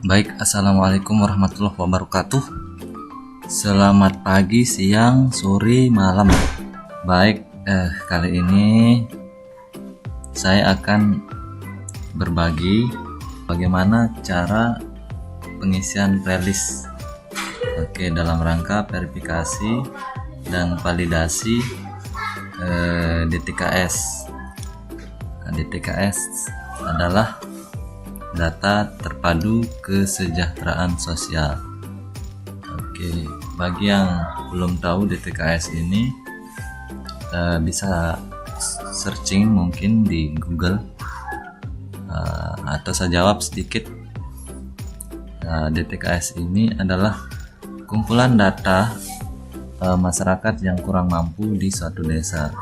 Baik, assalamualaikum warahmatullahi wabarakatuh. Selamat pagi, siang, sore, malam. Baik, kali ini saya akan berbagi bagaimana cara pengisian playlist. Dalam rangka verifikasi dan validasi DTKS. DTKS adalah data terpadu kesejahteraan sosial. Bagi yang belum tahu DTKS ini, bisa searching mungkin di Google, atau saya jawab sedikit. DTKS ini adalah kumpulan data masyarakat yang kurang mampu di suatu desa,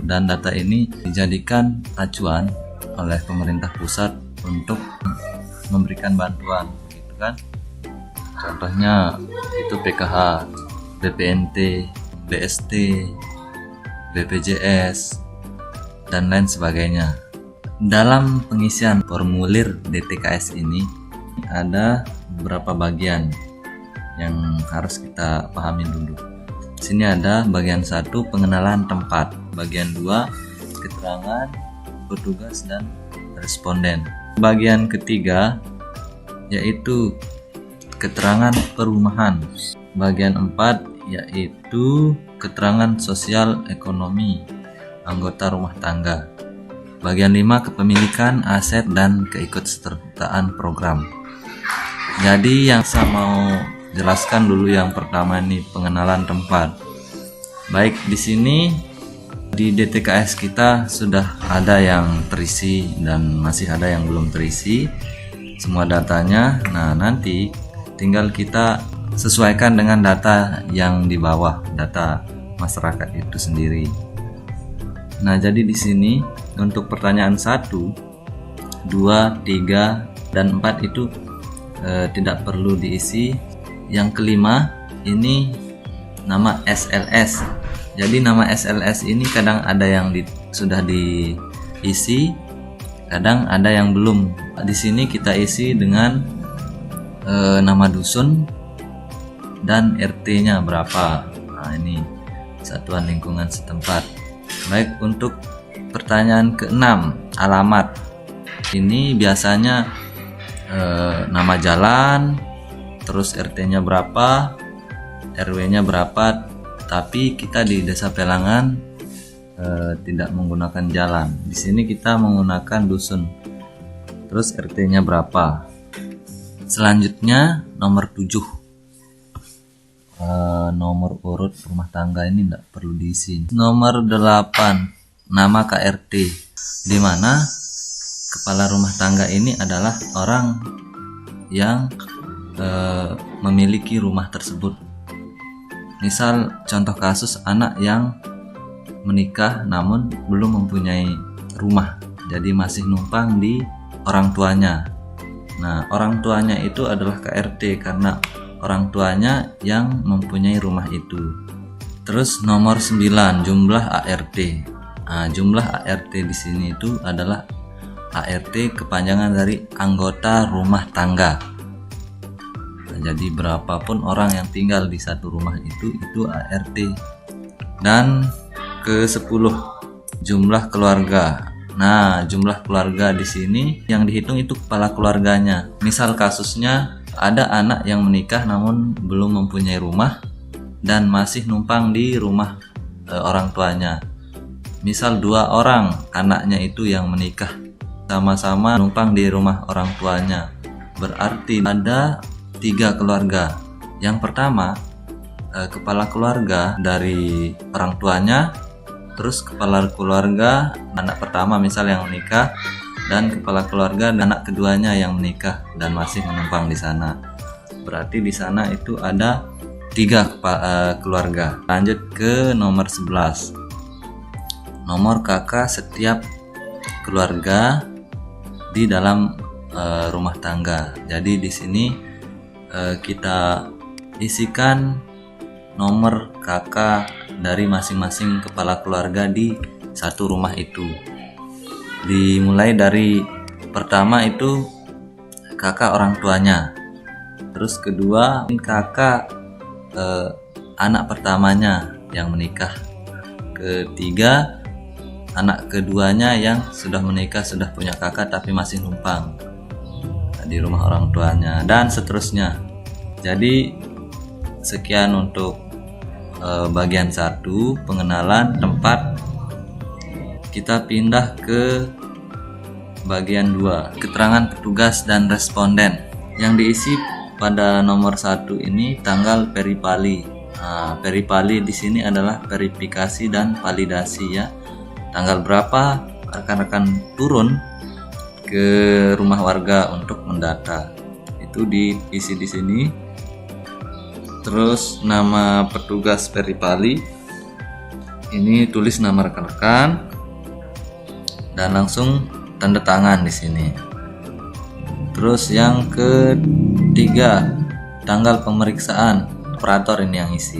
dan data ini dijadikan acuan oleh pemerintah pusat untuk memberikan bantuan, gitu kan. Contohnya itu PKH, BPNT, BST, BPJS, dan lain sebagainya. Dalam pengisian formulir DTKS ini ada beberapa bagian yang harus kita pahami dulu. Di sini ada bagian 1, pengenalan tempat, bagian 2, keterangan petugas dan responden. Bagian ketiga yaitu keterangan perumahan. Bagian 4 yaitu keterangan sosial ekonomi anggota rumah tangga. Bagian 5 kepemilikan aset dan keikutsertaan program. Jadi yang saya mau jelaskan dulu yang pertama ini, pengenalan tempat. Baik, di sini di DTKS kita sudah ada yang terisi dan masih ada yang belum terisi semua datanya. Nah, nanti tinggal kita sesuaikan dengan data yang di bawah, data masyarakat itu sendiri. Nah, jadi di sini untuk pertanyaan 1, 2, 3, dan 4 itu tidak perlu diisi. Yang kelima ini nama SLS. Jadi nama SLS ini kadang ada yang sudah diisi, kadang ada yang belum. Di sini kita isi dengan nama dusun dan RT-nya berapa. Nah, ini satuan lingkungan setempat. Baik, untuk pertanyaan ke-6, alamat. Ini biasanya nama jalan, terus RT-nya berapa, RW-nya berapa. Tapi kita di Desa Pelangan tidak menggunakan jalan. Di sini kita menggunakan dusun. Terus RT-nya berapa. Selanjutnya nomor 7. Nomor urut rumah tangga ini tidak perlu diisi. Nomor 8, nama KRT, di mana kepala rumah tangga ini adalah orang yang memiliki rumah tersebut. Misal contoh kasus anak yang menikah namun belum mempunyai rumah, jadi masih numpang di orang tuanya. Nah, orang tuanya itu adalah KRT karena orang tuanya yang mempunyai rumah itu. Terus nomor 9, jumlah ART. Nah, jumlah ART di sini itu adalah ART kepanjangan dari anggota rumah tangga. Jadi berapapun orang yang tinggal di satu rumah itu ART. Dan ke-10, jumlah keluarga. Nah, jumlah keluarga di sini yang dihitung itu kepala keluarganya. Misal kasusnya ada anak yang menikah namun belum mempunyai rumah dan masih numpang di rumah orang tuanya. Misal 2 orang anaknya itu yang menikah, sama-sama numpang di rumah orang tuanya. Berarti ada 3 keluarga. Yang pertama, kepala keluarga dari orang tuanya, terus kepala keluarga anak pertama misal yang menikah, dan kepala keluarga anak keduanya yang menikah dan masih menumpang di sana. Berarti di sana itu ada 3 keluarga. Lanjut ke nomor 11. Nomor kakak setiap keluarga di dalam rumah tangga. Jadi di sini kita isikan nomor kakak dari masing-masing kepala keluarga di satu rumah itu. Dimulai dari pertama itu kakak orang tuanya. Terus kedua, kakak anak pertamanya yang menikah. Ketiga, anak keduanya yang sudah menikah, sudah punya kakak tapi masih numpang di rumah orang tuanya, dan seterusnya. Jadi sekian untuk bagian 1, pengenalan tempat. Kita pindah ke bagian 2, keterangan petugas dan responden. Yang diisi pada nomor 1 ini tanggal peripali. Peripali di sini adalah verifikasi dan validasi ya. Tanggal berapa rekan-rekan turun ke rumah warga untuk mendata, itu diisi di sini. Terus nama petugas peripali ini tulis nama rekan-rekan dan langsung tanda tangan di sini. Terus yang ketiga, tanggal pemeriksaan. Operator ini yang isi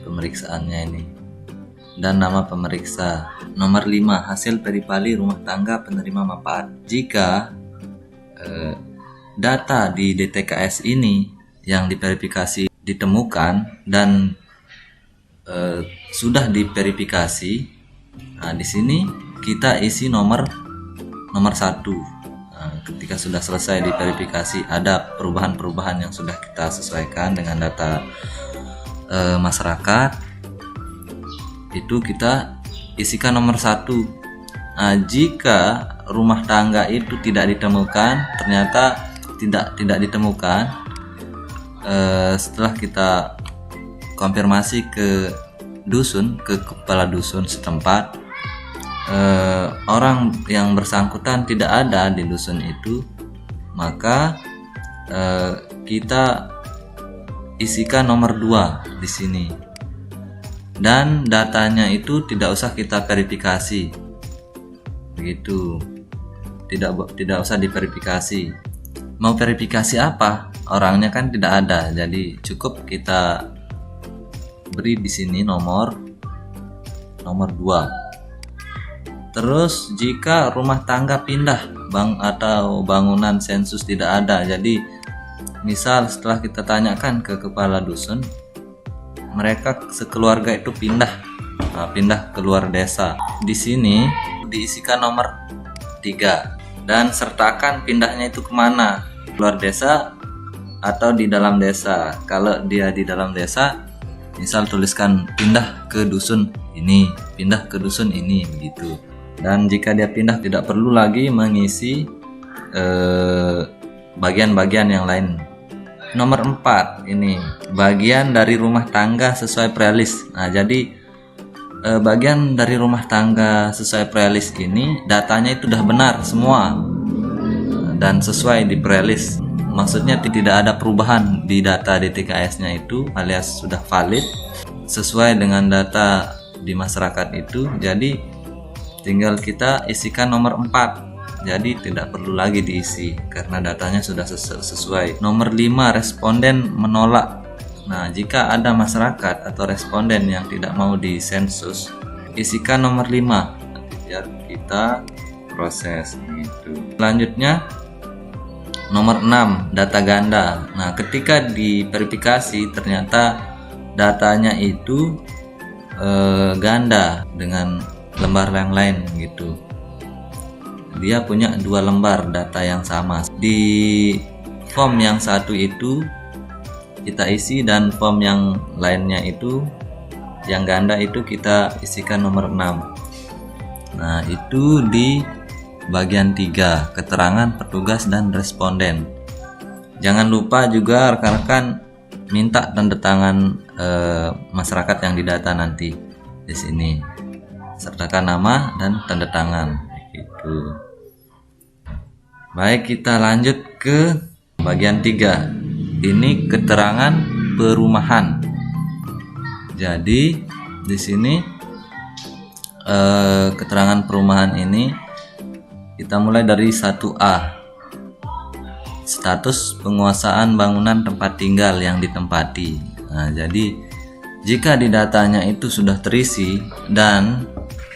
pemeriksaannya ini, dan nama pemeriksa. Nomor 5, hasil peripali rumah tangga penerima manfaat. Jika data di DTKS ini yang diverifikasi ditemukan dan sudah diverifikasi, nah di sini kita isi nomor 1. Ketika sudah selesai diverifikasi, ada perubahan-perubahan yang sudah kita sesuaikan dengan data masyarakat, itu kita isikan nomor 1. Jika rumah tangga itu tidak ditemukan, ternyata tidak ditemukan, setelah kita konfirmasi ke dusun, ke kepala dusun setempat, orang yang bersangkutan tidak ada di dusun itu, maka kita isikan nomor 2 di sini, dan datanya itu tidak usah kita verifikasi, begitu, tidak usah diverifikasi. Mau verifikasi apa? Orangnya kan tidak ada, jadi cukup kita beri di sini nomor 2. Terus jika rumah tangga pindah atau bangunan sensus tidak ada, jadi misal setelah kita tanyakan ke kepala dusun, mereka sekeluarga itu pindah ke luar desa. Di sini diisikan nomor 3 dan sertakan pindahnya itu kemana, luar desa atau di dalam desa. Kalau dia di dalam desa, misal tuliskan pindah ke dusun ini, pindah ke dusun ini, begitu. Dan jika dia pindah, tidak perlu lagi mengisi bagian-bagian yang lain. Nomor 4 ini bagian dari rumah tangga sesuai prealis. Nah, jadi bagian dari rumah tangga sesuai prealis ini datanya itu sudah benar semua dan sesuai di prealis. Maksudnya tidak ada perubahan di data DTKS-nya itu, alias sudah valid sesuai dengan data di masyarakat itu. Jadi tinggal kita isikan nomor 4, jadi tidak perlu lagi diisi karena datanya sudah sesuai. Nomor 5, responden menolak. Nah, jika ada masyarakat atau responden yang tidak mau disensus, isikan nomor 5 biar kita proses gitu. Selanjutnya nomor 6, data ganda. Nah, ketika diverifikasi ternyata datanya itu ganda dengan lembar yang lain gitu. Dia punya 2 lembar data yang sama. Di form yang satu itu kita isi, dan form yang lainnya itu yang ganda itu kita isikan nomor 6. Nah, itu di bagian 3, keterangan petugas dan responden. Jangan lupa juga rekan-rekan minta tanda tangan masyarakat yang didata nanti di sini. Sertakan nama dan tanda tangan gitu. Baik, kita lanjut ke bagian 3. Ini keterangan perumahan. Jadi di sini keterangan perumahan ini kita mulai dari 1A. Status penguasaan bangunan tempat tinggal yang ditempati. Nah, jadi jika di datanya itu sudah terisi dan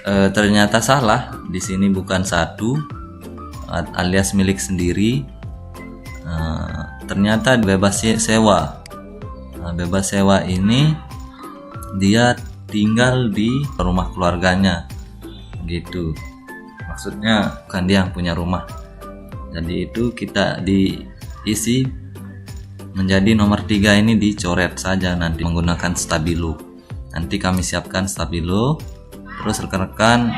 ternyata salah, di sini bukan 1 alias milik sendiri, ternyata bebas sewa. Nah, bebas sewa ini dia tinggal di rumah keluarganya gitu, maksudnya bukan dia yang punya rumah. Jadi itu kita diisi menjadi nomor 3 ini dicoret saja nanti menggunakan stabilo. Nanti kami siapkan stabilo, terus rekan-rekan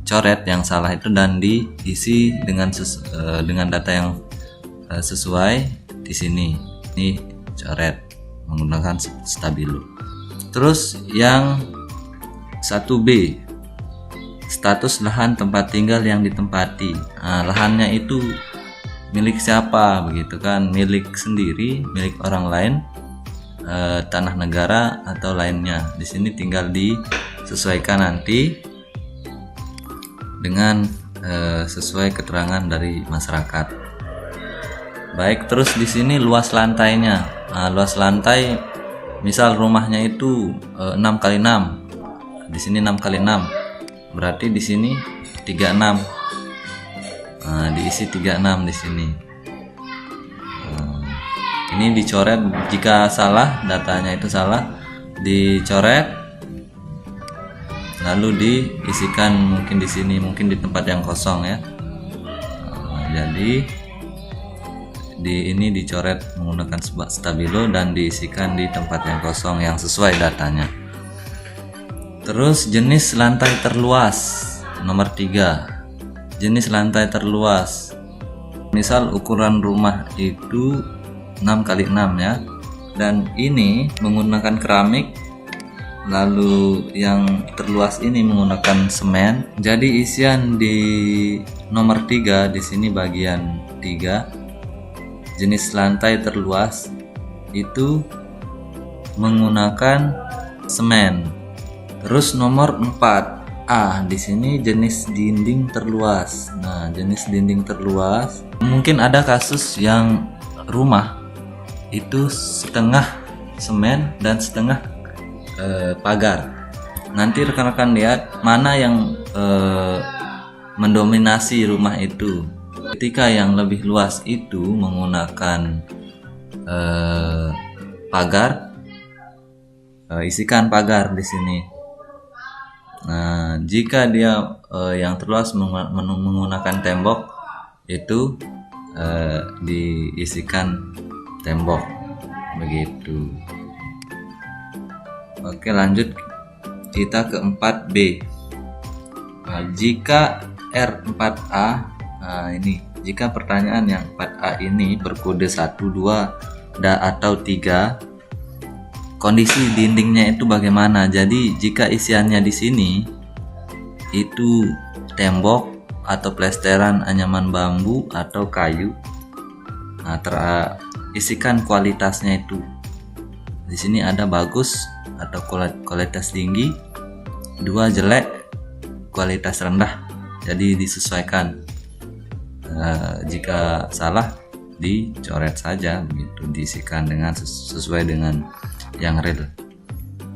coret yang salah itu dan diisi dengan data yang sesuai di sini. Ini coret menggunakan stabilo. Terus yang 1B, status lahan tempat tinggal yang ditempati. Nah, lahannya itu milik siapa begitu kan? Milik sendiri, milik orang lain, tanah negara atau lainnya. Di sini tinggal disesuaikan nanti dengan sesuai keterangan dari masyarakat. Baik, terus di sini luas lantainya. Nah, luas lantai misal rumahnya itu 6x6. Di sini 6x6. Berarti di sini 36. Nah, diisi 36 di sini. Ini dicoret jika salah, datanya itu salah, dicoret lalu diisikan mungkin di sini, mungkin di tempat yang kosong ya. Jadi ini dicoret menggunakan stabilo dan diisikan di tempat yang kosong yang sesuai datanya. Terus jenis lantai terluas nomor 3. Jenis lantai terluas, misal ukuran rumah itu 6x6 ya, dan ini menggunakan keramik, lalu yang terluas ini menggunakan semen. Jadi isian di nomor 3 di sini bagian 3, jenis lantai terluas itu menggunakan semen. Terus nomor 4A di sini jenis dinding terluas. Nah, jenis dinding terluas mungkin ada kasus yang rumah itu setengah semen dan setengah pagar. Nanti rekan-rekan lihat mana yang mendominasi rumah itu. Ketika yang lebih luas itu menggunakan pagar, isikan pagar di sini. Nah, jika dia yang terluas menggunakan tembok, itu diisikan tembok begitu. Oke, lanjut kita ke 4B. Nah, jika R4A, nah ini jika pertanyaan yang 4A ini berkode 1, 2 atau 3, kondisi dindingnya itu bagaimana? Jadi jika isiannya di sini itu tembok atau plesteran anyaman bambu atau kayu, nah isikan kualitasnya itu di sini ada bagus atau kualitas tinggi, 2 jelek kualitas rendah. Jadi disesuaikan. Jika salah dicoret saja begitu, diisikan dengan sesuai dengan yang real.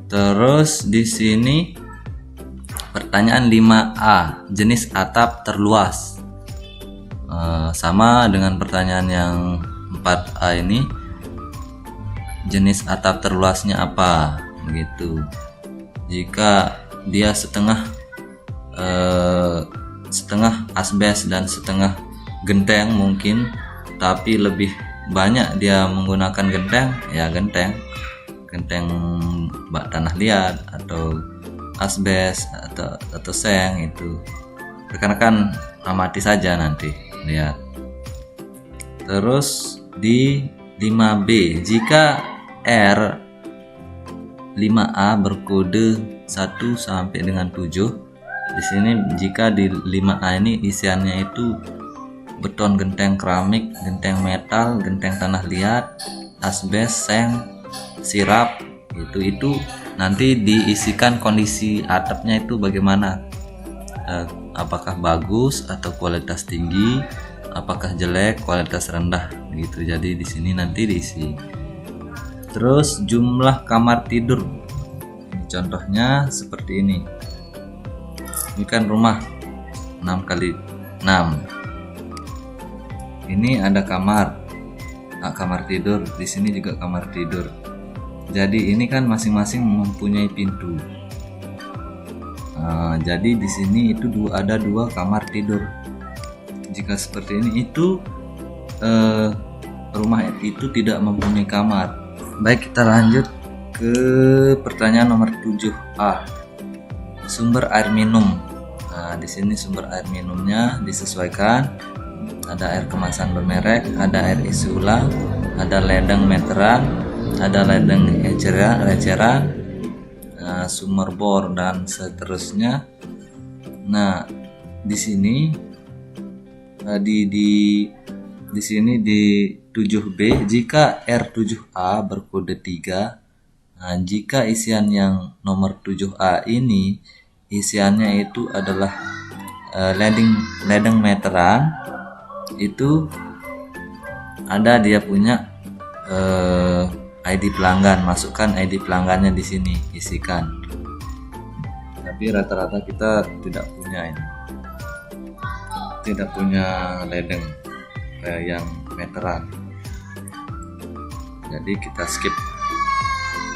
Terus di sini pertanyaan 5A, jenis atap terluas. Sama dengan pertanyaan yang 4A ini, jenis atap terluasnya apa begitu. Jika dia setengah asbes dan setengah genteng mungkin, tapi lebih banyak dia menggunakan genteng, ya genteng bak tanah liat atau asbes atau seng, itu rekan-rekan amati saja nanti lihat. Terus di 5B, jika R5A berkode 1 sampai dengan 7, di sini jika di 5A ini isiannya itu beton genteng keramik, genteng metal, genteng tanah liat, asbes, seng, sirap, itu nanti diisikan kondisi atapnya itu bagaimana, apakah bagus atau kualitas tinggi, apakah jelek kualitas rendah gitu. Jadi di sini nanti diisi. Terus jumlah kamar tidur, contohnya seperti ini. Ini kan rumah 6x6. Ini ada kamar kamar tidur, di sini juga kamar tidur. Jadi ini kan masing-masing mempunyai pintu. Jadi di sini itu ada 2 kamar tidur. Jika seperti ini itu rumah itu tidak mempunyai kamar. Baik, kita lanjut ke pertanyaan nomor 7A. Sumber air minum. Di sini sumber air minumnya disesuaikan. Ada air kemasan bermerek, ada air isi ulang, ada ledeng meteran, ada ledeng eceran, sumber bor dan seterusnya. Nah, di sini di sini di 7B, jika R7A berkode 3, jika isian yang nomor 7A ini isiannya itu adalah ledeng meteran, itu ada dia punya ID pelanggan, masukkan ID pelanggannya di sini, isikan. Tapi rata-rata kita tidak punya ini, tidak punya ledeng yang meteran, jadi kita skip.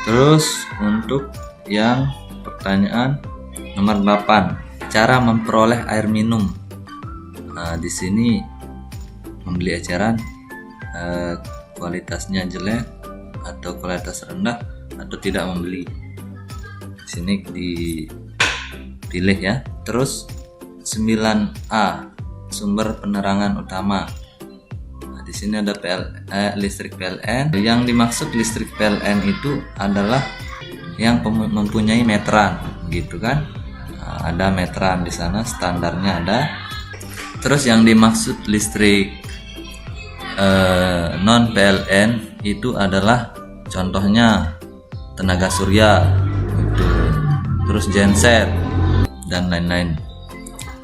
Terus untuk yang pertanyaan nomor 8, cara memperoleh air minum. Di sini membeli eceran, kualitasnya jelek atau kualitas rendah atau tidak membeli. Di sini dipilih ya. Terus 9A, sumber penerangan utama. Di sini ada listrik PLN. Yang dimaksud listrik PLN itu adalah yang mempunyai meteran, gitu kan? Ada meteran di sana, standarnya ada. Terus yang dimaksud listrik non PLN itu adalah contohnya tenaga surya, gitu. Terus genset dan lain-lain.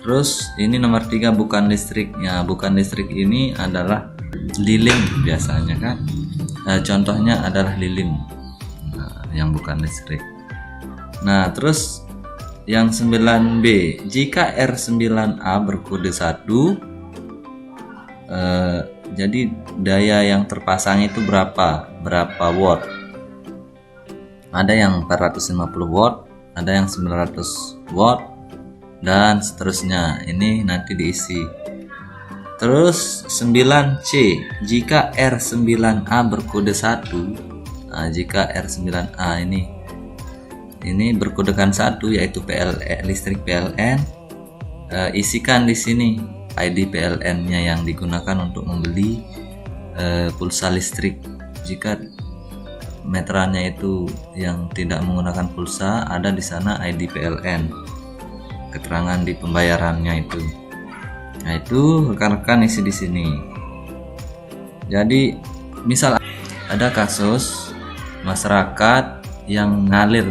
Terus ini nomor 3, bukan listriknya. Bukan listrik ini adalah lilin biasanya kan. Contohnya adalah lilin, yang bukan listrik. Nah, terus yang 9B, jika R9A berkode 1, jadi daya yang terpasang itu berapa watt? Ada yang 450 watt, ada yang 900 watt, dan seterusnya. Ini nanti diisi. Terus 9C, jika R9A berkode 1, jika R9A ini berkodekan 1, yaitu listrik PLN, isikan di sini ID PLN-nya yang digunakan untuk membeli pulsa listrik. Jika meterannya itu yang tidak menggunakan pulsa, ada di sana ID PLN, keterangan di pembayarannya itu. Nah, itu rekan-rekan isi di sini. Jadi misal ada kasus masyarakat yang ngalir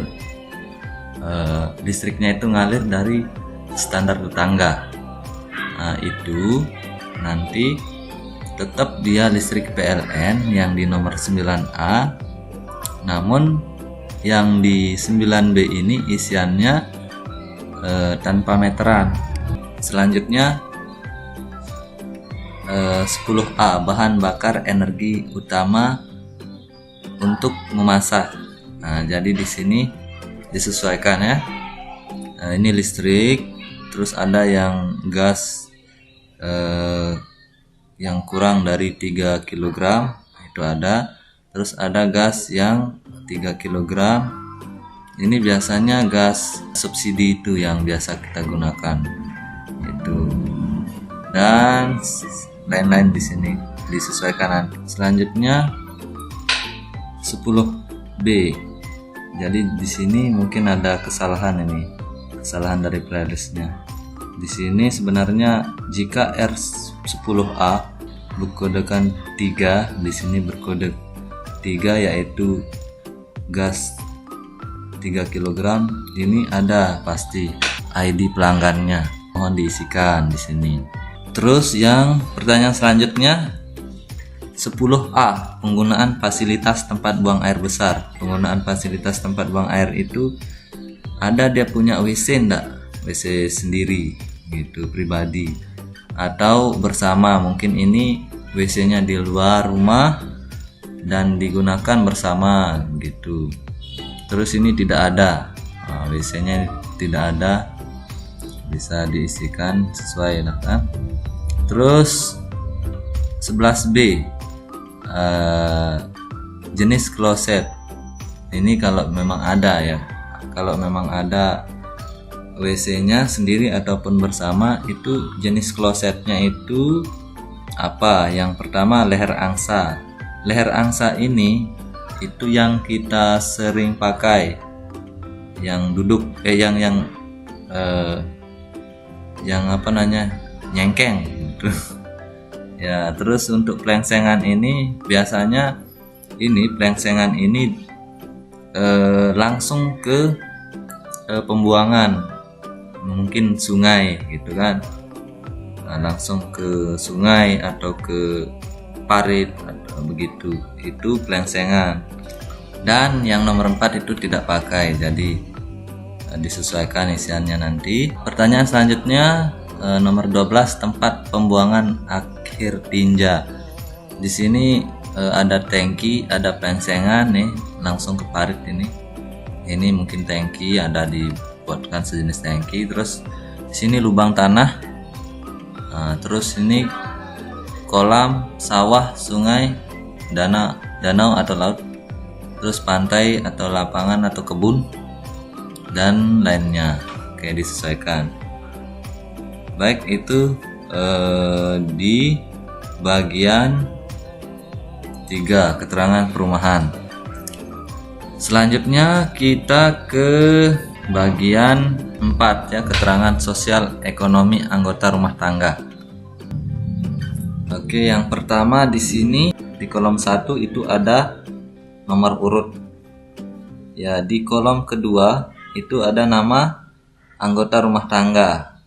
listriknya itu ngalir dari standar tetangga. Nah, itu nanti tetap dia listrik PLN yang di nomor 9A, namun yang di 9B ini isiannya tanpa meteran. Selanjutnya 10A, bahan bakar energi utama untuk memasak. Nah, jadi di sini disesuaikan ya. Ini listrik, terus ada yang gas yang kurang dari 3 kg itu ada. Terus ada gas yang 3 kg. Ini biasanya gas subsidi itu yang biasa kita gunakan. Itu. Dan lain-lain di sini disesuaikan nanti. Selanjutnya 10B. Jadi di sini mungkin ada kesalahan kesalahan dari playlistnya. Di sini sebenarnya jika R10A berkodekan 3, di sini berkode 3 yaitu gas 3 kg. Ini ada pasti ID pelanggannya. Mohon diisikan di sini. Terus yang pertanyaan selanjutnya 10A, penggunaan fasilitas tempat buang air besar. Penggunaan fasilitas tempat buang air itu ada dia punya WC enggak? WC sendiri gitu, pribadi atau bersama. Mungkin ini WC-nya di luar rumah dan digunakan bersama gitu. Terus ini tidak ada, WC-nya tidak ada, bisa diisikan sesuai kan. Terus 11B, jenis kloset. Ini kalau memang ada ya, kalau memang ada WC-nya sendiri ataupun bersama, itu jenis klosetnya itu apa? Yang pertama leher angsa. Leher angsa ini itu yang kita sering pakai, yang duduk yang apa namanya, nyengkeng gitu. Ya, terus untuk pelengsengan ini biasanya pelengsengan ini langsung ke pembuangan, mungkin sungai gitu kan. Langsung ke sungai atau ke parit atau begitu, itu pelengsengan. Dan yang nomor 4 itu tidak pakai, jadi disesuaikan isiannya nanti. Pertanyaan selanjutnya, nomor 12, tempat pembuangan akhir tinja. Di sini ada tangki, ada pelengsengan nih, langsung ke parit ini. Ini mungkin tangki, ada dibuatkan sejenis tangki. Terus di sini lubang tanah. Terus ini kolam, sawah, sungai, danau atau laut, terus pantai atau lapangan atau kebun dan lainnya. Oke, disesuaikan. Baik, itu di bagian 3, keterangan perumahan. Selanjutnya kita ke bagian 4 ya, keterangan sosial ekonomi anggota rumah tangga. Oke, yang pertama di sini di kolom 1 itu ada nomor urut. Ya, di kolom kedua itu ada nama anggota rumah tangga.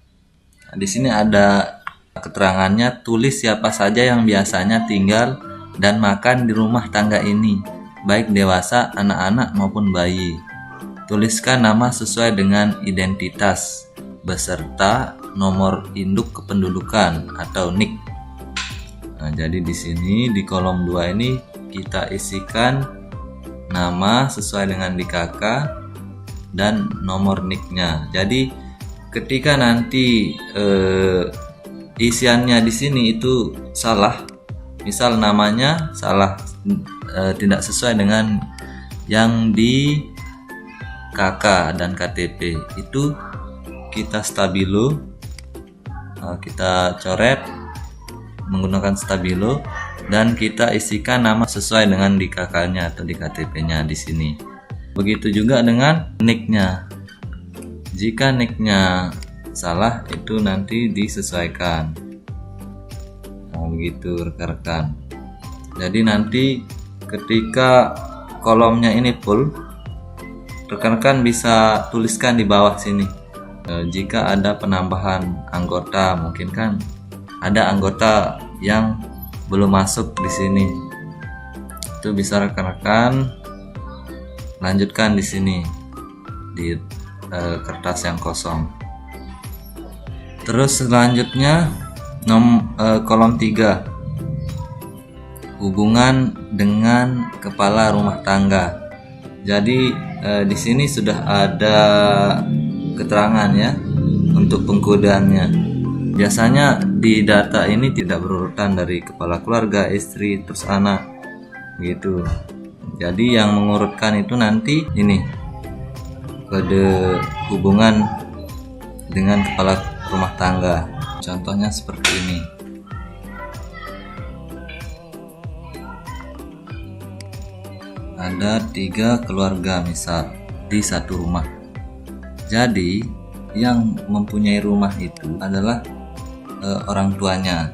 Nah, di sini ada keterangannya, tulis siapa saja yang biasanya tinggal dan makan di rumah tangga ini, baik dewasa, anak-anak maupun bayi. Tuliskan nama sesuai dengan identitas beserta nomor induk kependudukan atau NIK. Nah, jadi di sini di kolom 2 ini kita isikan nama sesuai dengan DKK dan nomor NIK-nya. Jadi ketika nanti isiannya di sini itu salah, misal namanya salah, tidak sesuai dengan yang di KK dan KTP, itu kita stabilo, kita coret menggunakan stabilo dan kita isikan nama sesuai dengan di KK-nya atau di KTP-nya di sini. Begitu juga dengan NIK-nya. Jika NIK-nya salah, itu nanti disesuaikan. Nah, begitu rekan-rekan. Jadi nanti ketika kolomnya ini full, rekan-rekan bisa tuliskan di bawah sini. Jika ada penambahan anggota, mungkin kan ada anggota yang belum masuk di sini, itu bisa rekan-rekan lanjutkan di sini di kertas yang kosong. Terus selanjutnya kolom 3, hubungan dengan kepala rumah tangga. Jadi di sini sudah ada keterangan ya untuk pengkodeannya. Biasanya di data ini tidak berurutan dari kepala keluarga, istri, terus anak gitu. Jadi yang mengurutkan itu nanti ini kode hubungan dengan kepala rumah tangga. Contohnya seperti ini. Ada 3 keluarga misal di satu rumah. Jadi yang mempunyai rumah itu adalah orang tuanya,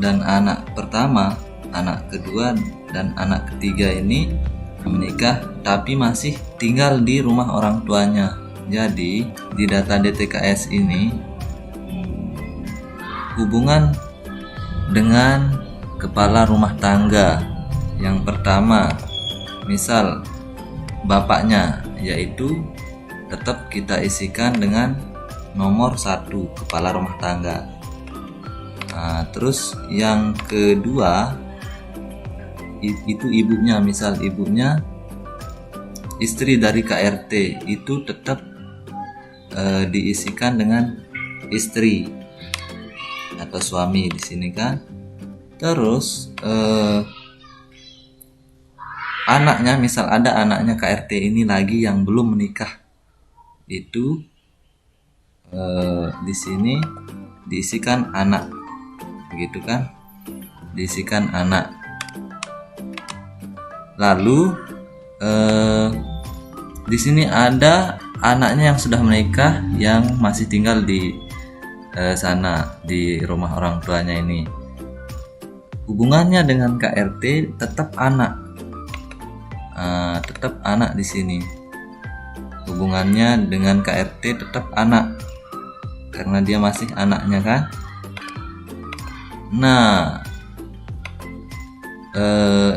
dan anak pertama, anak kedua, dan anak ketiga ini menikah tapi masih tinggal di rumah orang tuanya. Jadi di data DTKS ini hubungan dengan kepala rumah tangga yang pertama, misal bapaknya, yaitu tetap kita isikan dengan nomor 1, kepala rumah tangga. Nah, terus yang kedua itu ibunya, misal ibunya istri dari KRT, itu tetap diisikan dengan istri atau suami di sini kan. Terus anaknya, misal ada anaknya KRT ini lagi yang belum menikah, itu di sini diisikan anak, begitu kan, diisikan anak. Lalu di sini ada anaknya yang sudah menikah yang masih tinggal di sana di rumah orang tuanya ini. Hubungannya dengan KRT tetap anak. Tetap anak di sini. Hubungannya dengan KRT tetap anak karena dia masih anaknya kan. Nah,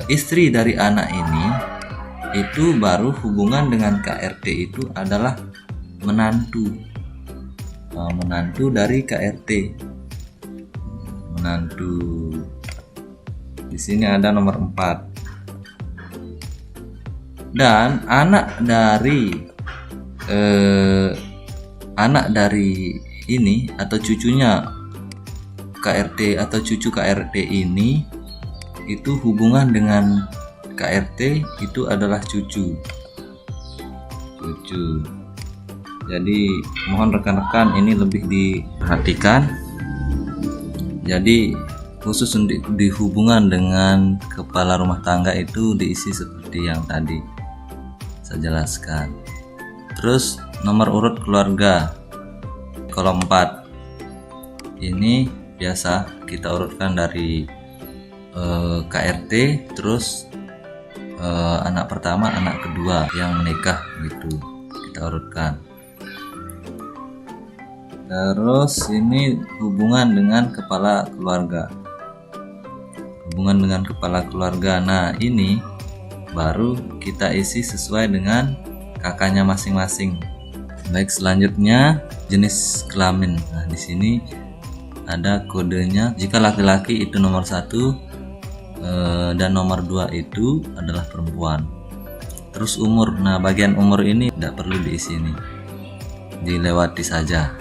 istri dari anak ini itu baru hubungan dengan KRT itu adalah menantu. Menantu dari KRT. Menantu. Di sini ada nomor 4. Dan anak dari ini atau cucunya KRT atau cucu KRT ini itu hubungan dengan KRT itu adalah cucu. Jadi mohon rekan-rekan ini lebih diperhatikan. Jadi khusus di hubungan dengan kepala rumah tangga itu diisi seperti yang tadi saya jelaskan. Terus nomor urut keluarga kolom 4 ini biasa kita urutkan dari KRT, terus anak pertama, anak kedua yang menikah gitu kita urutkan. Terus ini hubungan dengan kepala keluarga. Hubungan dengan kepala keluarga. Nah, ini baru kita isi sesuai dengan kakaknya masing-masing. Baik, selanjutnya jenis kelamin. Nah, di sini ada kodenya. Jika laki-laki itu nomor 1 dan nomor 2 itu adalah perempuan. Terus umur. Nah, bagian umur ini tidak perlu diisi ini. Dilewati saja.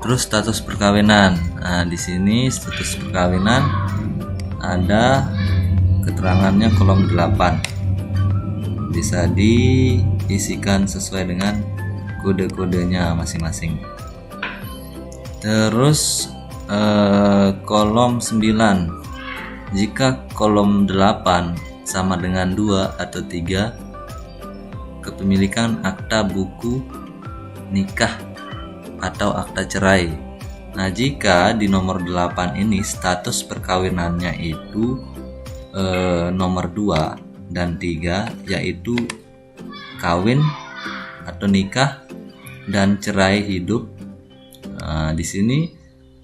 Terus status perkawinan. Nah, di sini status perkawinan ada keterangannya kolom 8. Bisa diisikan sesuai dengan kode-kodenya masing-masing. Terus kolom 9. Jika kolom 8 sama dengan 2 atau 3, kepemilikan akta buku nikah atau akta cerai. Nah, jika di nomor 8 ini status perkawinannya itu nomor 2 dan 3, yaitu kawin atau nikah dan cerai hidup. Nah, di sini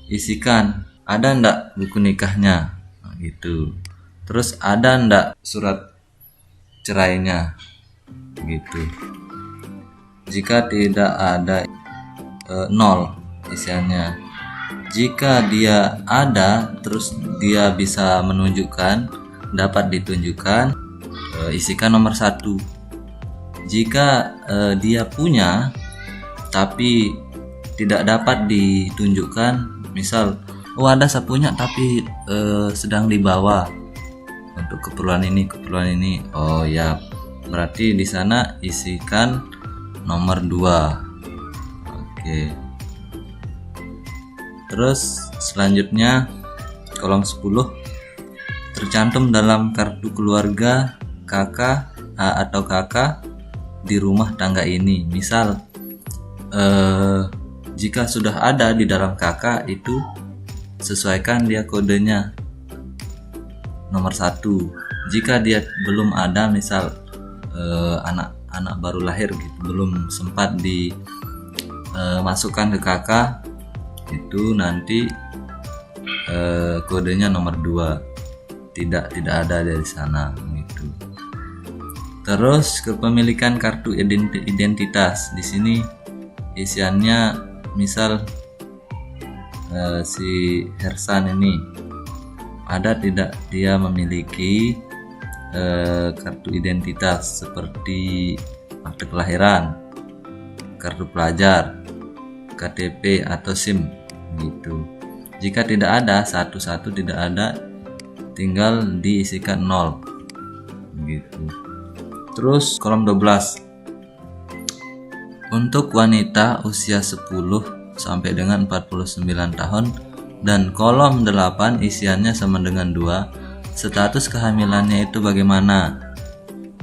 isikan ada ndak buku nikahnya, nah, gitu. Terus ada ndak surat cerainya, gitu. Jika tidak ada, 0 isiannya. Jika dia ada, terus dia bisa menunjukkan, dapat ditunjukkan, isikan nomor 1. Jika dia punya tapi tidak dapat ditunjukkan, misal ada saya punya tapi sedang dibawa untuk keperluan ini, oh ya, berarti di sana isikan nomor 2. Oke. Terus selanjutnya kolom 10, tercantum dalam kartu keluarga kakak atau kakak di rumah tangga ini. Misal jika sudah ada di dalam kakak itu sesuaikan dia kodenya nomor 1. Jika dia belum ada, misal anak baru lahir gitu, belum sempat dimasukkan ke kakak, itu nanti kodenya nomor 2. Tidak ada dari sana gitu. Terus kepemilikan kartu identitas. Di sini isiannya misal si Hersan ini ada tidak dia memiliki kartu identitas seperti akte kelahiran, kartu pelajar, KTP atau SIM gitu. Jika tidak ada, satu-satu tidak ada, tinggal diisikan 0 gitu. Terus kolom 12 untuk wanita usia 10 sampai dengan 49 tahun, dan kolom 8 isiannya sama dengan 2. Status kehamilannya itu bagaimana?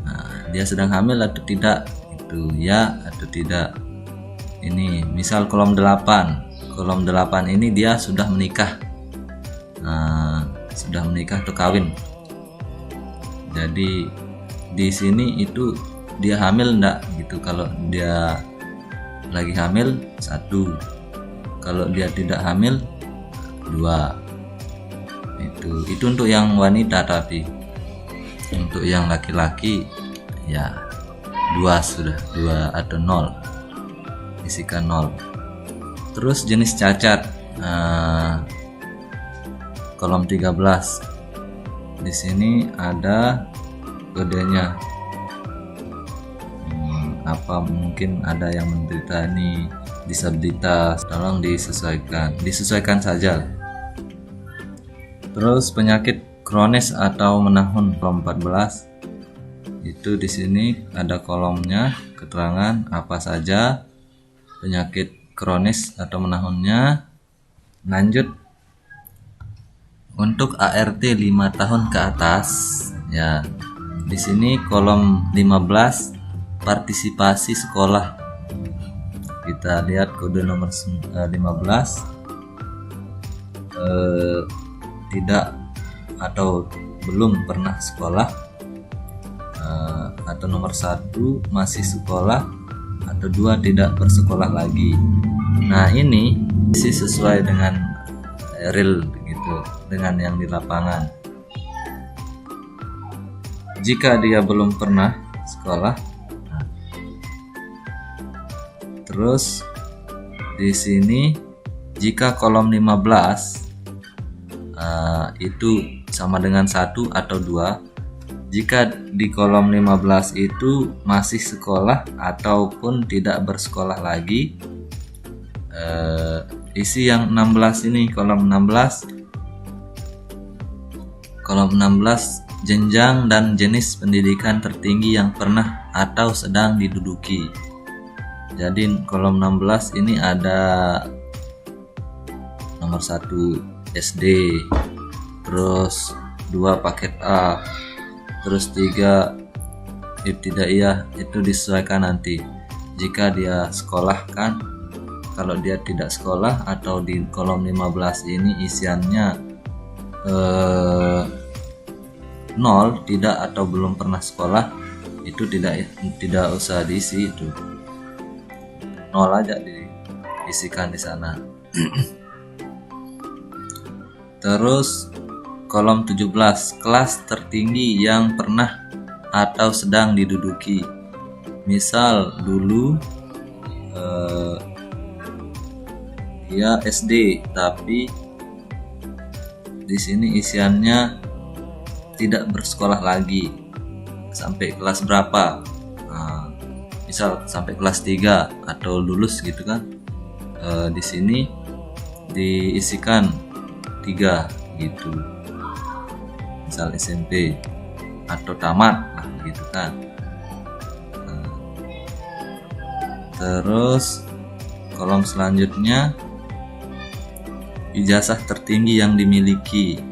Nah, dia sedang hamil atau tidak? Itu ya atau tidak. Ini misal kolom 8. Kolom 8 ini dia sudah menikah. Nah, sudah menikah atau kawin. Jadi di sini itu dia hamil enggak gitu. Kalau dia lagi hamil 1, kalau dia tidak hamil 2. Itu untuk yang wanita, tapi untuk yang laki-laki ya 2 sudah, 2 atau 0, isikan 0. Terus jenis cacat, kolom 13 di sini ada kodenya. Apa mungkin ada yang menderita ini disabilitas, tolong disesuaikan saja. Terus penyakit kronis atau menahun kolom 14 itu di sini ada kolomnya, keterangan apa saja penyakit kronis atau menahunnya. Lanjut untuk ART 5 tahun ke atas ya. Di sini kolom 15 partisipasi sekolah. Kita lihat kode nomor 15, tidak atau belum pernah sekolah, atau nomor 1 masih sekolah, atau 2 tidak bersekolah lagi. Nah, ini sih sesuai dengan real gitu, dengan yang di lapangan. Jika dia belum pernah sekolah, terus di sini jika kolom 15 itu sama dengan 1 atau 2. Jika di kolom 15 itu masih sekolah ataupun tidak bersekolah lagi, isi yang 16 ini, kolom 16 jenjang dan jenis pendidikan tertinggi yang pernah atau sedang diduduki. Jadi kolom 16 ini ada nomor 1 SD, terus 2 paket A, terus 3 ibtidaiyah. Itu disesuaikan nanti jika dia sekolah kan. Kalau dia tidak sekolah atau di kolom 15 ini isiannya 0, tidak atau belum pernah sekolah, itu tidak usah diisi, itu 0 aja diisikan di sana. Terus kolom 17 kelas tertinggi yang pernah atau sedang diduduki. Misal dulu dia SD, tapi di sini isiannya tidak bersekolah lagi sampai kelas berapa. Misal sampai kelas 3 atau lulus gitu kan. Di sini diisikan 3 gitu, misal SMP atau tamat gitu kan. Terus kolom selanjutnya ijazah tertinggi yang dimiliki.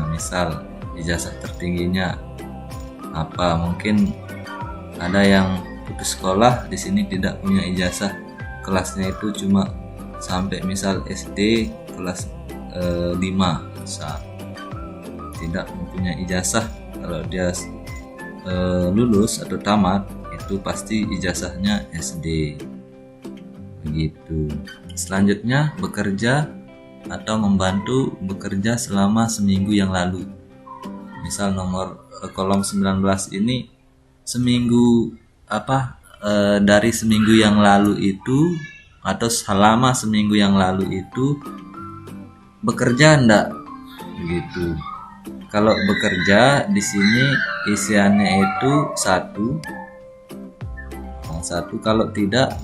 Misal ijazah tertingginya apa, mungkin ada yang putus sekolah, di sini tidak punya ijazah, kelasnya itu cuma sampai misal SD kelas 5, misal tidak mempunyai ijazah. Kalau dia lulus atau tamat, itu pasti ijazahnya SD begitu. Selanjutnya bekerja atau membantu bekerja selama seminggu yang lalu. Misal nomor kolom 19 ini seminggu dari seminggu yang lalu itu atau selama seminggu yang lalu itu bekerja enggak begitu. Kalau bekerja di sini isiannya itu satu. Satu, kalau tidak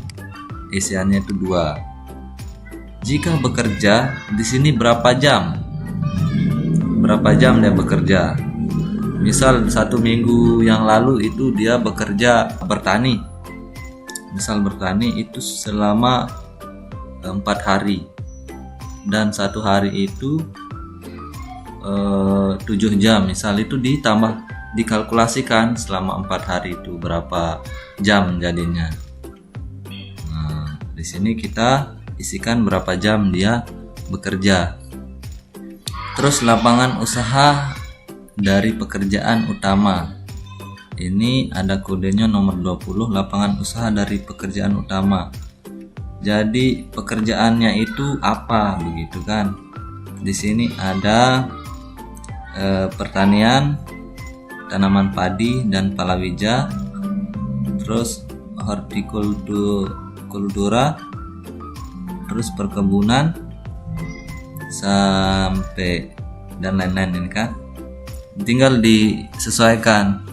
isiannya itu 2. Jika bekerja di sini berapa jam? Berapa jam dia bekerja? Misal 1 minggu yang lalu itu dia bekerja bertani. Misal bertani itu selama 4 hari, dan 1 hari itu 7 jam. Misal itu dikalkulasikan selama 4 hari itu berapa jam jadinya. Nah, di sini kita isikan berapa jam dia bekerja. Terus lapangan usaha dari pekerjaan utama. Ini ada kodenya nomor 20, lapangan usaha dari pekerjaan utama. Jadi pekerjaannya itu apa begitu kan? Di sini ada pertanian, tanaman padi dan palawija, terus hortikultura, terus perkebunan sampai dan lain-lain ini kan. Tinggal disesuaikan.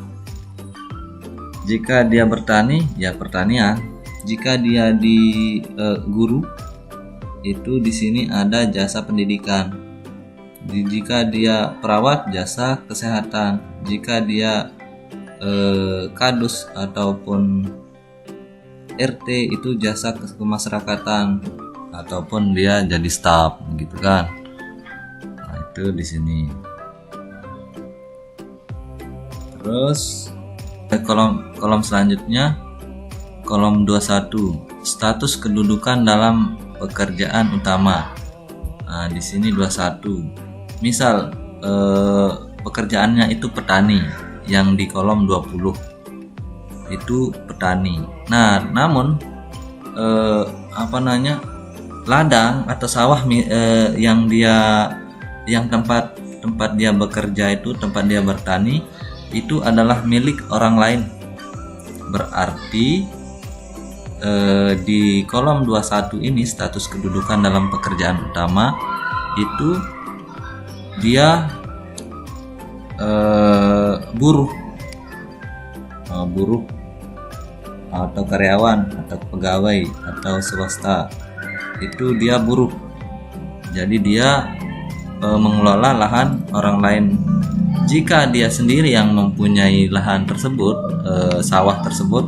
Jika dia bertani, ya pertanian. Jika dia di guru, itu di sini ada jasa pendidikan. Jika dia perawat, jasa kesehatan. Jika dia kadus ataupun RT, itu jasa kemasyarakatan, ataupun dia jadi staf, gitu kan. Nah, itu di sini. Terus kolom selanjutnya, kolom 21, status kedudukan dalam pekerjaan utama. Nah, di sini 21. Misal pekerjaannya itu petani, yang di kolom 20 itu petani. Nah, namun ladang atau sawah yang tempat dia bekerja itu, tempat dia bertani itu adalah milik orang lain. Berarti di kolom 21 ini status kedudukan dalam pekerjaan utama itu dia buruh atau karyawan atau pegawai atau swasta, itu dia buruh. Jadi dia mengelola lahan orang lain. Jika dia sendiri yang mempunyai lahan tersebut, sawah tersebut,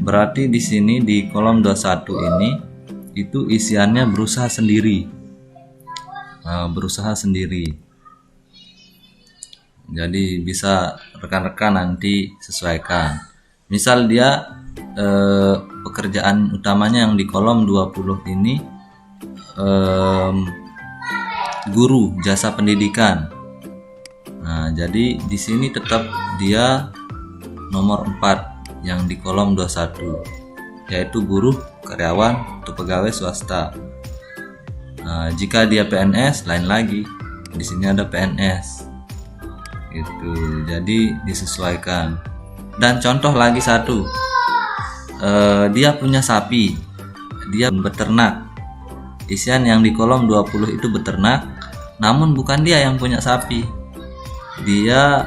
berarti di sini di kolom 21 ini itu isiannya berusaha sendiri. Berusaha sendiri. Jadi bisa rekan-rekan nanti sesuaikan. Misal dia pekerjaan utamanya yang di kolom 20 ini guru, jasa pendidikan. Nah, jadi di sini tetap dia nomor 4 yang di kolom 21, yaitu buruh, karyawan, atau pegawai swasta. Nah, jika dia PNS lain lagi, di sini ada PNS. Itu jadi disesuaikan. Dan contoh lagi satu, dia punya sapi, dia beternak. Isian yang di kolom 20 itu beternak, namun bukan dia yang punya sapi. Dia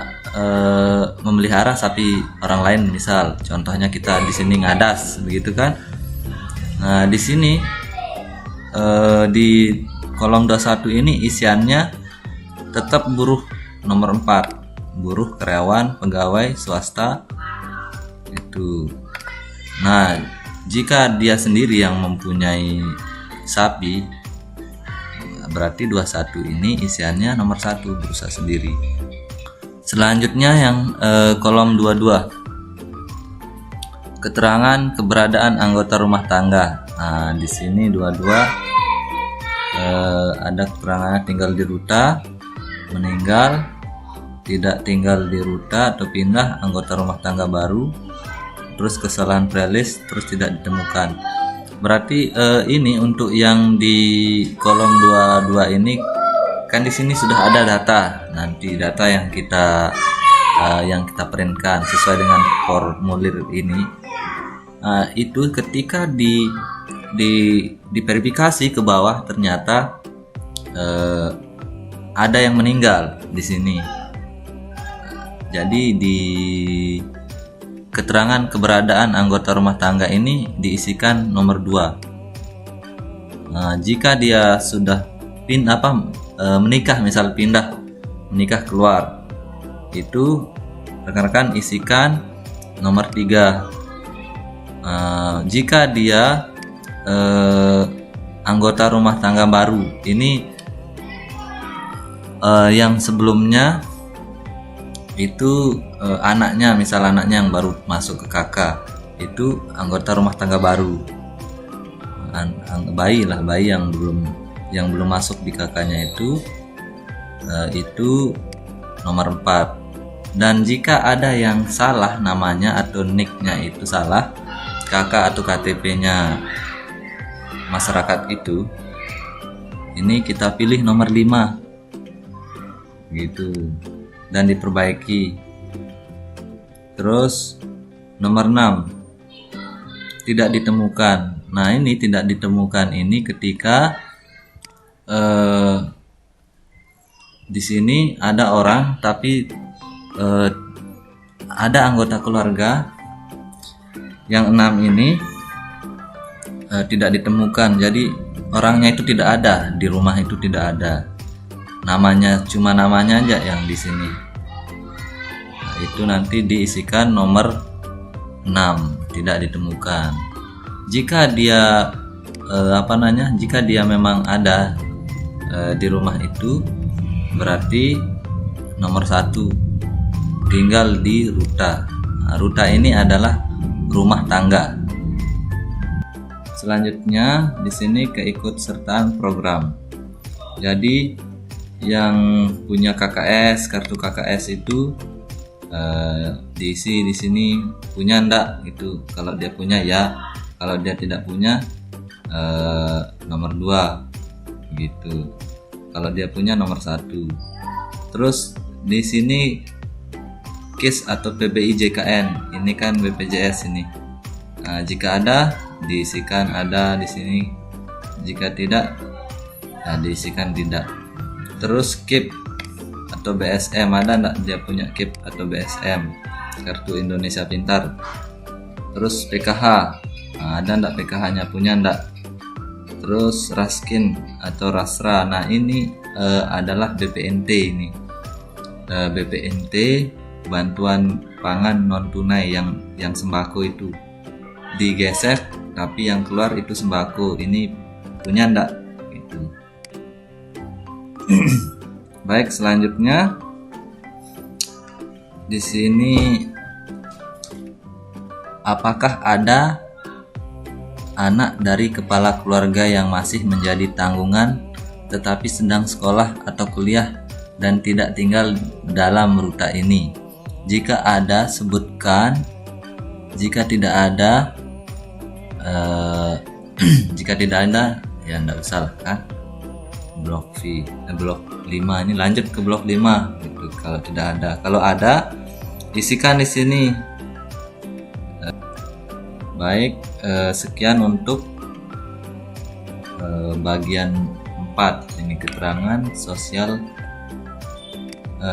memelihara sapi orang lain, misal contohnya kita di sini ngadas begitu kan. Nah, di sini di kolom 21 ini isiannya tetap buruh nomor 4, buruh, karyawan, pegawai swasta itu. Nah, jika dia sendiri yang mempunyai sapi, berarti 21 ini isiannya nomor 1, berusaha sendiri. Selanjutnya yang kolom 22, keterangan keberadaan anggota rumah tangga. Nah, di sini 22 ada keterangannya tinggal di Ruta, meninggal, tidak tinggal di Ruta atau pindah, anggota rumah tangga baru, terus kesalahan prelis, terus tidak ditemukan. Berarti ini untuk yang di kolom 22 ini kan di sini sudah ada data. Nanti data yang kita printkan sesuai dengan formulir ini. Itu ketika diverifikasi ke bawah ternyata ada yang meninggal di sini. Jadi di keterangan keberadaan anggota rumah tangga ini diisikan nomor 2. Nah, jika dia sudah menikah, misal menikah keluar, itu rekan-rekan isikan nomor 3. Jika dia anggota rumah tangga baru, ini yang sebelumnya itu anaknya, misal anaknya yang baru masuk ke KK, itu anggota rumah tangga baru. Bayi yang belum masuk di KK-nya itu nomor 4. Dan jika ada yang salah namanya atau nick-nya itu salah, KK atau KTP-nya masyarakat itu, ini kita pilih nomor 5 gitu dan diperbaiki. Terus nomor 6, tidak ditemukan. Nah, ini tidak ditemukan ini ketika di sini ada orang tapi ada anggota keluarga yang 6 ini tidak ditemukan. Jadi orangnya itu tidak ada di rumah, itu tidak ada. Cuma namanya aja yang di sini. Nah, itu nanti diisikan nomor 6, tidak ditemukan. Jika dia jika dia memang ada di rumah itu, berarti nomor 1, tinggal di Ruta. Nah, Ruta ini adalah rumah tangga. Selanjutnya di sini keikutsertaan program. Jadi yang punya KKS, kartu KKS itu diisi di sini, punya ndak gitu. Kalau dia punya ya, kalau dia tidak punya nomor 2 gitu. Kalau dia punya nomor 1. Terus di sini KIS atau PBI JKN, ini kan BPJS ini. Nah, jika ada diisikan ada di sini, jika tidak diisikan tidak. Terus KIP atau BSM, ada enggak dia punya KIP atau BSM, kartu Indonesia Pintar. Terus PKH, ada enggak PKH-nya, punya enggak. Terus Raskin atau Rasra, nah ini adalah BPNT ini. BPNT, bantuan pangan non tunai yang sembako itu digesek, tapi yang keluar itu sembako. Ini punya enggak gitu. Baik, selanjutnya di sini apakah ada anak dari kepala keluarga yang masih menjadi tanggungan tetapi sedang sekolah atau kuliah dan tidak tinggal dalam Ruta ini? Jika ada, sebutkan. Jika tidak ada, jika tidak ada ya enggak usah lah kan. Blok 5 ini lanjut ke blok 5 gitu. Kalau tidak ada, kalau ada isikan di sini. Baik, sekian untuk bagian 4 ini, keterangan sosial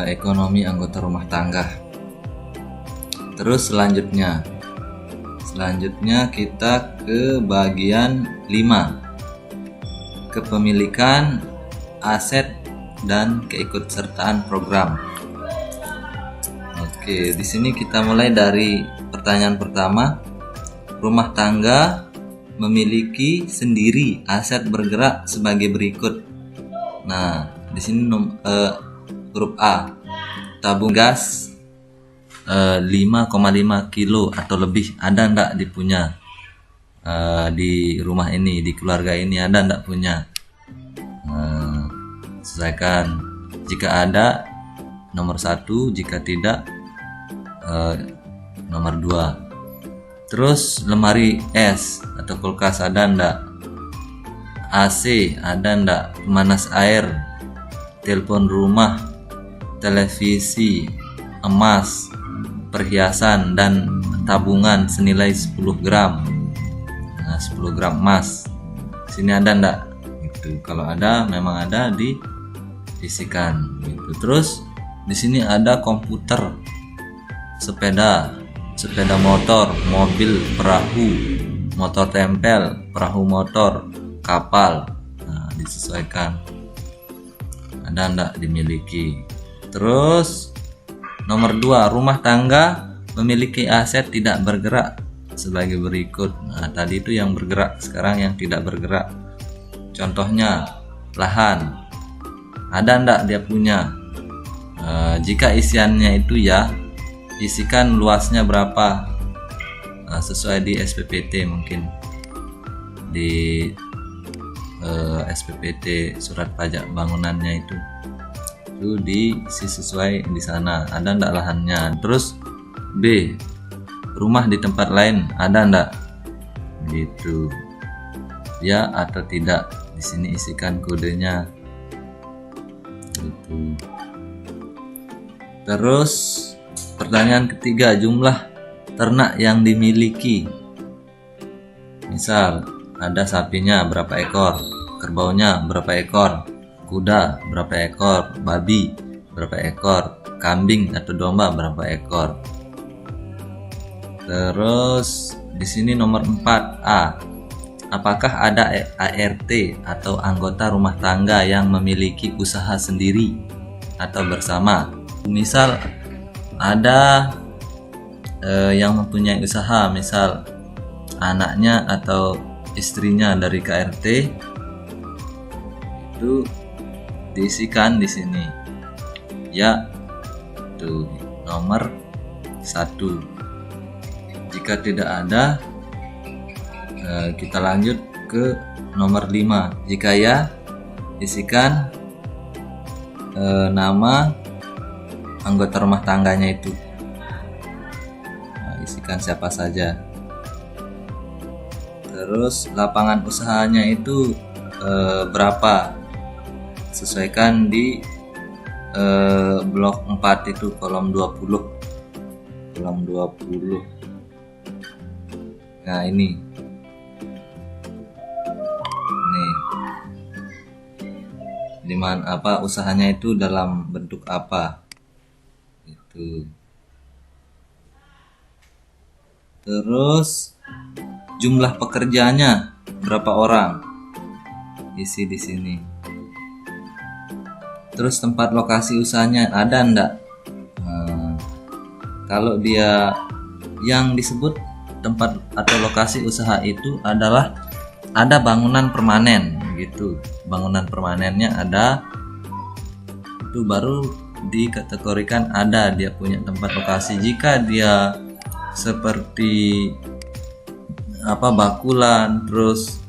ekonomi anggota rumah tangga. Terus selanjutnya kita ke bagian 5, kepemilikan aset dan keikutsertaan program. Oke, di sini kita mulai dari pertanyaan pertama. Rumah tangga memiliki sendiri aset bergerak sebagai berikut. Nah, di sini huruf A, tabung gas 5,5 kilo atau lebih, ada enggak dipunya di rumah ini, di keluarga ini, ada enggak punya? Selesaikan. Jika ada nomor 1, jika tidak nomor 2. Terus lemari es atau kulkas ada enggak? AC ada enggak? Pemanas air, telepon rumah, televisi, emas, perhiasan dan tabungan senilai 10 gram. Nah, 10 gram emas. Sini ada enggak? Gitu. Kalau ada, memang ada, diisikan gitu. Terus di sini ada komputer sepeda, sepeda motor, mobil, perahu, motor tempel, perahu motor, kapal. Nah, disesuaikan ada enggak dimiliki. Terus nomor 2, rumah tangga memiliki aset tidak bergerak sebagai berikut. Nah, tadi itu yang bergerak, sekarang yang tidak bergerak. Contohnya lahan, ada enggak dia punya? Jika isiannya itu ya, isikan luasnya berapa, sesuai di SPPT, mungkin di SPPT surat pajak bangunannya itu diisi sesuai di sana, ada ndak lahannya. Terus B, rumah di tempat lain, ada ndak gitu ya atau tidak. Di sini isikan kodenya gitu. Terus pertanyaan ketiga, jumlah ternak yang dimiliki. Misal ada sapinya berapa ekor, kerbaunya berapa ekor, kuda berapa ekor, babi berapa ekor, kambing atau domba berapa ekor. Terus di sini nomor 4A, apakah ada ART atau anggota rumah tangga yang memiliki usaha sendiri atau bersama? Misal ada yang mempunyai usaha, misal anaknya atau istrinya dari KRT, itu diisikan di sini ya, itu nomor 1. Jika tidak ada, kita lanjut ke nomor 5. Jika ya, isikan nama anggota rumah tangganya itu. Nah, isikan siapa saja. Terus lapangan usahanya itu berapa, sesuaikan di blok 4 itu kolom 20. Nah ini dimana apa usahanya itu dalam bentuk apa itu. Terus jumlah pekerjanya berapa orang, isi di sini. Terus tempat lokasi usahanya ada enggak? Kalau dia yang disebut tempat atau lokasi usaha itu adalah ada bangunan permanen gitu. Bangunan permanennya ada, itu baru dikategorikan ada dia punya tempat lokasi. Jika dia seperti bakulan, terus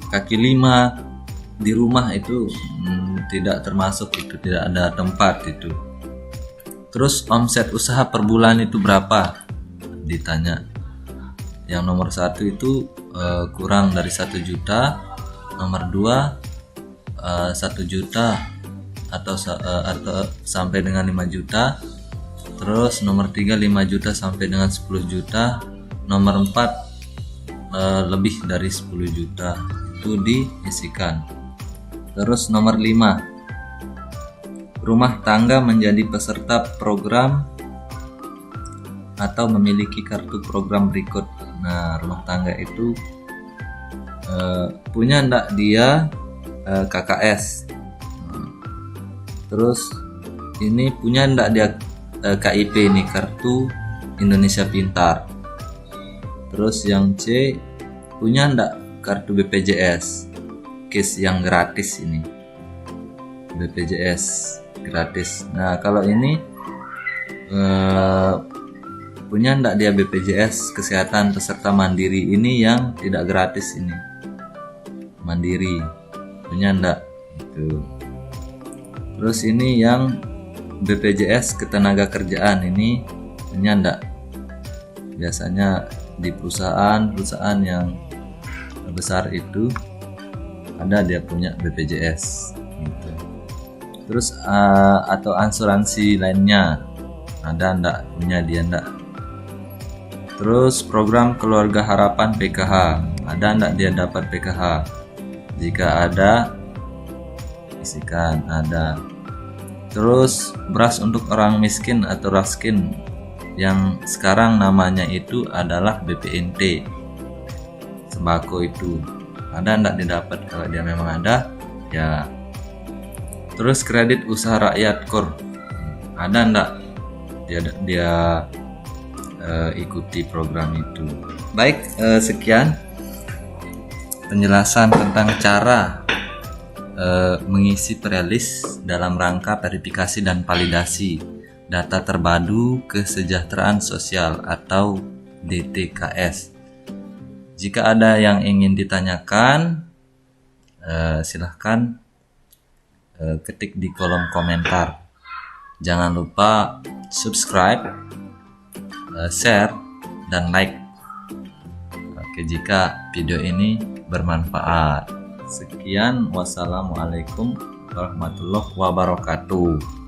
kaki 5 di rumah itu tidak termasuk, itu tidak ada tempat itu. Terus omset usaha per bulan itu berapa ditanya. Yang nomor 1 itu kurang dari 1 juta, nomor 2 1 juta atau sampai dengan 5 juta, terus nomor 3 5 juta sampai dengan 10 juta, nomor 4 lebih dari 10 juta, itu diisikan. Terus nomor 5, rumah tangga menjadi peserta program atau memiliki kartu program berikut. Nah, rumah tangga itu punya enggak dia KKS. Terus ini punya enggak dia KIP nih, kartu Indonesia Pintar. Terus yang C, punya enggak kartu BPJS, KIS yang gratis ini, BPJS gratis. Nah kalau ini punya enggak dia BPJS kesehatan peserta mandiri, ini yang tidak gratis, ini mandiri, punya enggak itu. Terus ini yang BPJS ketenaga kerjaan, ini punya enggak. Biasanya di perusahaan yang besar itu ada dia punya BPJS gitu. Terus atau asuransi lainnya ada enggak, punya dia enggak. Terus program keluarga harapan PKH, ada enggak dia dapat PKH? Jika ada, isikan ada. Terus beras untuk orang miskin atau raskin, yang sekarang namanya itu adalah BPNT sembako itu. Ada ndak didapat? Kalau dia memang ada ya. Terus kredit usaha rakyat KUR, ada ndak dia ikuti program itu? Baik, sekian penjelasan tentang cara mengisi prelis dalam rangka verifikasi dan validasi data terpadu kesejahteraan sosial atau DTKS. Jika ada yang ingin ditanyakan, silahkan ketik di kolom komentar. Jangan lupa subscribe, share, dan like. Oke, jika video ini bermanfaat. Sekian, wassalamualaikum warahmatullahi wabarakatuh.